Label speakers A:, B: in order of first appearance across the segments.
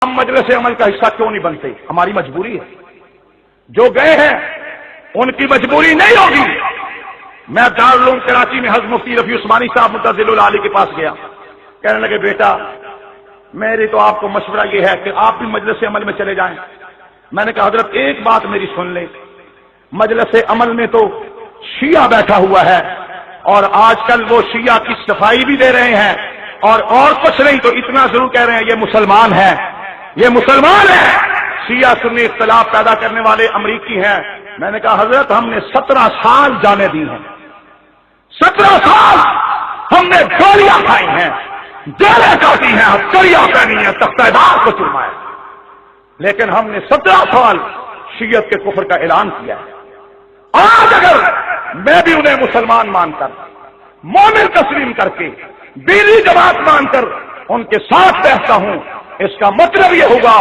A: ہم مجلس عمل کا حصہ کیوں نہیں بنتے؟ ہماری مجبوری ہے. جو گئے ہیں ان کی مجبوری نہیں ہوگی. میں دارالعلوم کراچی میں حضرت مفتی رفیع عثمانی صاحب متضل العالی کے پاس گیا. کہنے لگے بیٹا میری تو آپ کو مشورہ یہ ہے کہ آپ بھی مجلس عمل میں چلے جائیں. میں نے کہا حضرت ایک بات میری سن لیں، مجلس عمل میں تو شیعہ بیٹھا ہوا ہے اور آج کل وہ شیعہ کی صفائی بھی دے رہے ہیں اور کچھ نہیں تو اتنا ضرور کہہ رہے ہیں یہ مسلمان ہے، یہ مسلمان ہے. شیعہ سنی اختلاف پیدا کرنے والے امریکی ہیں. میں نے کہا حضرت ہم نے 17 سال جانے دی ہیں، 17 سال ہم نے گولیاں کھائی ہیں، جیلیں کاٹی ہیں، ہتھکڑیاں پہنی ہیں، تختہ دار کو چوما ہے، لیکن ہم نے 17 سال شیعت کے کفر کا اعلان کیا ہے. آج اگر میں بھی انہیں مسلمان مان کر، مومن تسلیم کر کے، دینی جماعت مان کر ان کے ساتھ بیٹھتا ہوں، اس کا مطلب یہ ہوگا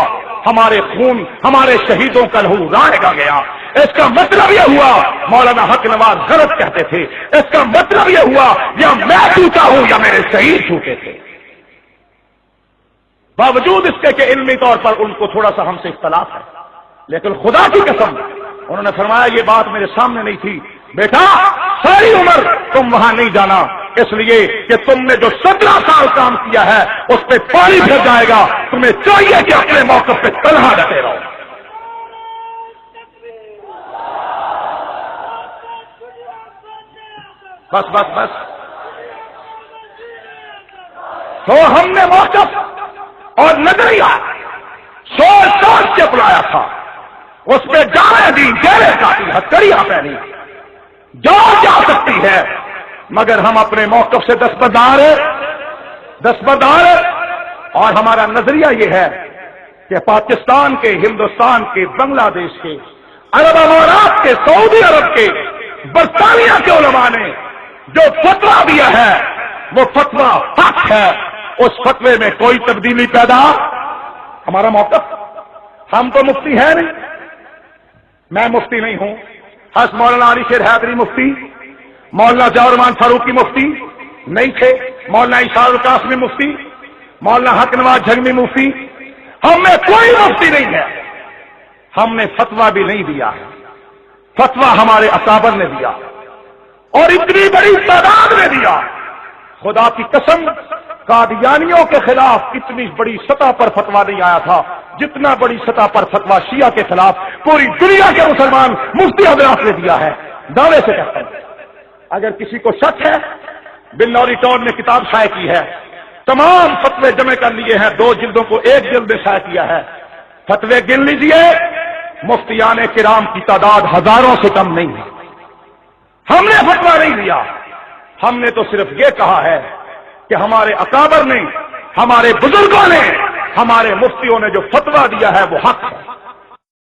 A: ہمارے خون، ہمارے شہیدوں کا لہو رائے گا گیا. اس کا مطلب یہ ہوا مولانا حق نواز غلط کہتے تھے. اس کا مطلب یہ ہوا یا میں جھوٹا ہوں یا میرے شہید جھوٹے تھے. باوجود اس کے کہ علمی طور پر ان کو تھوڑا سا ہم سے اختلاف ہے، لیکن خدا کی قسم انہوں نے فرمایا یہ بات میرے سامنے نہیں تھی، بیٹا ساری عمر تم وہاں نہیں جانا، اس لیے کہ تم نے جو 17 سال کام کیا ہے اس پہ پانی پھر جائے گا. تمہیں چاہیے کہ اپنے موقف پہ تنہا ڈٹے رہو. بس بس بس. تو ہم نے موقف اور نظریہ سوچ سوچ کے بلایا تھا، اس پہ جانے دی، جیلیں کاٹی، ہتھکڑیاں پہنی، جو جا سکتی ہے، مگر ہم اپنے موقف سے دستبردار اور ہمارا نظریہ یہ ہے کہ پاکستان کے، ہندوستان کے، بنگلہ دیش کے، عرب امارات کے، سعودی عرب کے، برطانیہ کے علماء نے جو فتویٰ دیا ہے وہ فتویٰ حق ہے. اس فتوے میں کوئی تبدیلی پیدا. ہمارا موقف، ہم تو مفتی ہیں نہیں، میں مفتی نہیں ہوں، حضرت مولانا علی شیر حیدری مفتی، مولانا ضیاء الرحمان فاروقی مفتی نہیں تھے، مولانا اشار القاسمی مفتی، مولانا حق نواز جھنگمی مفتی، ہم میں کوئی مفتی نہیں ہے. ہم نے فتویٰ بھی نہیں دیا ہے، فتویٰ ہمارے اکابر نے دیا اور اتنی بڑی تعداد میں دیا. خدا کی قسم قادیانیوں کے خلاف اتنی بڑی سطح پر فتویٰ نہیں آیا تھا جتنا بڑی سطح پر فتویٰ شیعہ کے خلاف پوری دنیا کے مسلمان مفتی حضرات نے دیا ہے. دعوے سے کہتے ہیں. اگر کسی کو شک ہے، بلوری ٹون نے کتاب شائع کی ہے، تمام فتوے جمع کر لیے ہیں، 2 جلدوں کو 1 جلد میں شائع کیا ہے. فتوے گن لیجئے، مفتیان کرام کی تعداد ہزاروں سے کم نہیں ہے. ہم نے فتویٰ نہیں دیا، ہم نے تو صرف یہ کہا ہے کہ ہمارے اکابر نے، ہمارے بزرگوں نے، ہمارے مفتیوں نے جو فتویٰ دیا ہے وہ حق ہے.